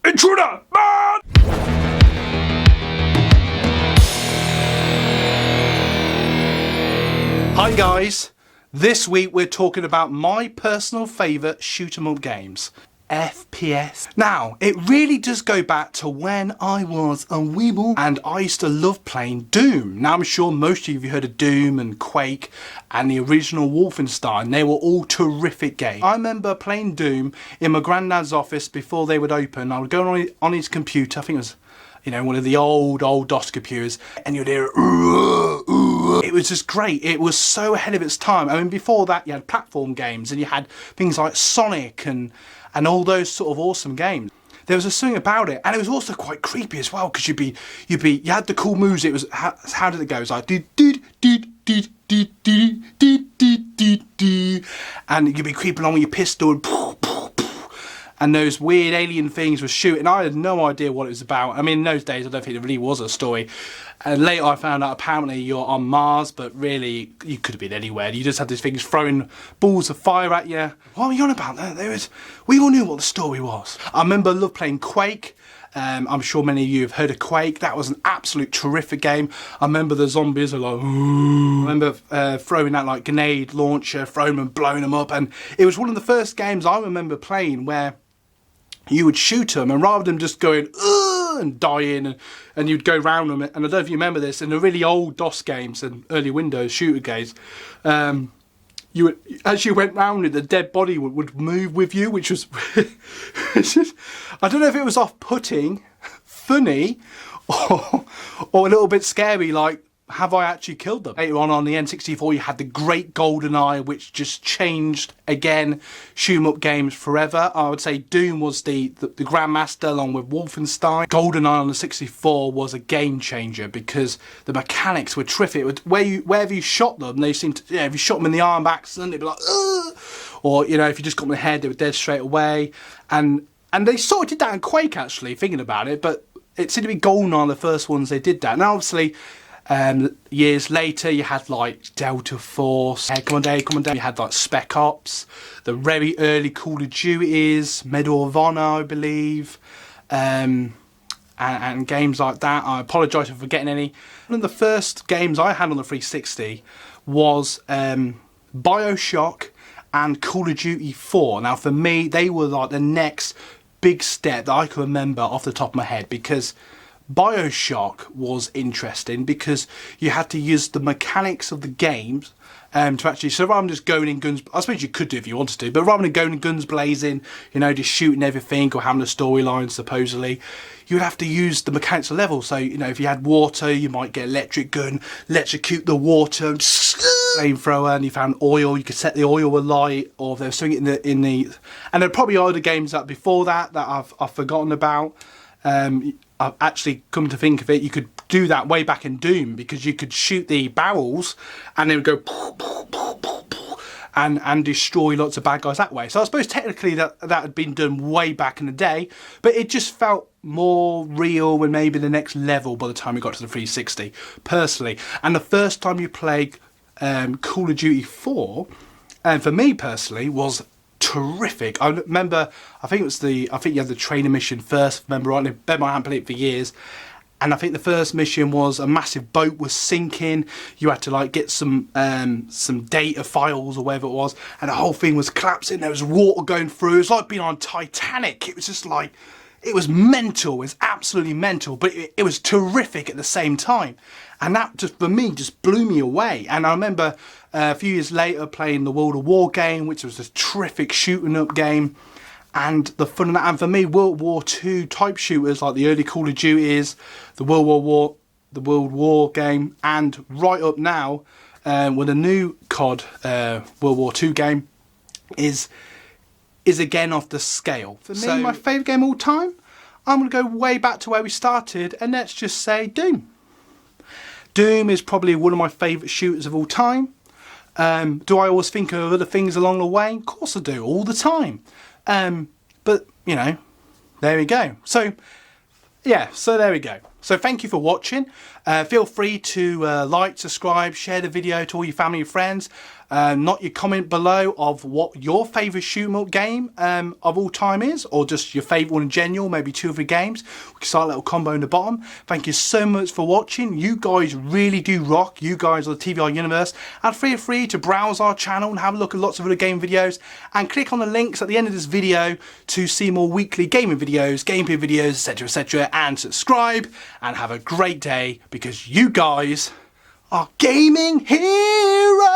Intruder! Man! Hi guys, this week we're talking about my personal favourite shoot 'em up games, FPS. Now, it really does go back to when I was a weeble and I used to love playing Doom. Now, I'm sure most of you have heard of Doom and Quake and the original Wolfenstein. They were all terrific games. I remember playing Doom in my granddad's office before they would open. I would go on his computer, I think it was, you know, one of the old DOS computers, and you'd hear it was just great. It was so ahead of its time. I mean, before that you had platform games and you had things like Sonic and all those sort of awesome games. There was a something about it, and it was also quite creepy as well, because you had the cool moves. It was how did it go? It was like and you'd be creeping along with your pistol and those weird alien things were shooting. I had no idea what it was about. I mean, in those days, I don't think there really was a story. And later I found out apparently you're on Mars, but really you could have been anywhere. You just had these things throwing balls of fire at you. What were you on about? We all knew what the story was. I remember I loved playing Quake. I'm sure many of you have heard of Quake. That was an absolute terrific game. I remember the zombies are like, ooh. I remember throwing that like grenade launcher, throwing them and blowing them up. And it was one of the first games I remember playing where you would shoot them, and rather than just going and dying, and you'd go round them. And I don't know if you remember this, in the really old DOS games and early Windows shooter games, you would, as you went round it, the dead body would move with you, which was just, I don't know if it was off-putting, funny, or a little bit scary, like, have I actually killed them? Later on the N64 you had the great GoldenEye, which just changed, again, shoot 'em up games forever. I would say Doom was the grandmaster along with Wolfenstein. GoldenEye on the 64 was a game changer because the mechanics were terrific. Wherever you shot them, they seemed to, if you shot them in the arm by accident, they'd be like, ugh! Or, you know, if you just got them in the head, they were dead straight away. And they sort of did that in Quake, actually, thinking about it, but it seemed to be GoldenEye the first ones they did that. Now, obviously, years later you had like Delta Force, Come on Day, you had like Spec Ops, the very early Call of Duties, Medal of Honor I believe, and games like that. I apologise for forgetting any. One of the first games I had on the 360 was Bioshock and Call of Duty 4. Now for me they were like the next big step that I can remember off the top of my head, because Bioshock was interesting because you had to use the mechanics of the games to actually, so rather than just going in guns, I suppose you could do if you wanted to, but rather than going in guns blazing, you know, just shooting everything or having a storyline supposedly, you would have to use the mechanics of level. So, you know, if you had water, you might get electric gun, electrocute the water, flamethrower, and you found oil, you could set the oil alight, or if there was something in the and there are probably other games that before that I've forgotten about. I've actually come to think of it, you could do that way back in Doom, because you could shoot the barrels and they would go and destroy lots of bad guys that way. So I suppose technically that had been done way back in the day, but it just felt more real and maybe the next level by the time we got to the 360, personally. And the first time you played Call of Duty 4, and for me personally, was terrific. I remember, I think you had the trainer mission first, remember rightly, Ben, I hadn't played it for years, and I think the first mission was a massive boat was sinking, you had to like get some data files or whatever it was, and the whole thing was collapsing, there was water going through, it was like being on Titanic, it was just like, it was mental, it was absolutely mental, but it was terrific at the same time. And that just, for me, just blew me away. And I remember a few years later playing the World of War game, which was a terrific shooting up game. And the fun of that, and for me, World War II type shooters like the early Call of Duties, the World War game, and right up now with a new COD World War II game is again off the scale. For me, my favourite game of all time, I'm going to go way back to where we started, and let's just say Doom. Doom is probably one of my favourite shooters of all time. Do I always think of other things along the way? Of course I do, all the time. But, you know, there we go. So, yeah, so there we go. So thank you for watching. Feel free to like, subscribe, share the video to all your family and friends. Not your comment below of what your favourite shoot 'em up game of all time is, or just your favourite one in general, maybe 2 or 3 games. We can start a little combo in the bottom. Thank you so much for watching. You guys really do rock. You guys are the TVR Universe. And feel free to browse our channel and have a look at lots of other game videos. And click on the links at the end of this video to see more weekly gaming videos, gameplay videos, etc, etc. And subscribe and have a great day, because you guys are gaming heroes!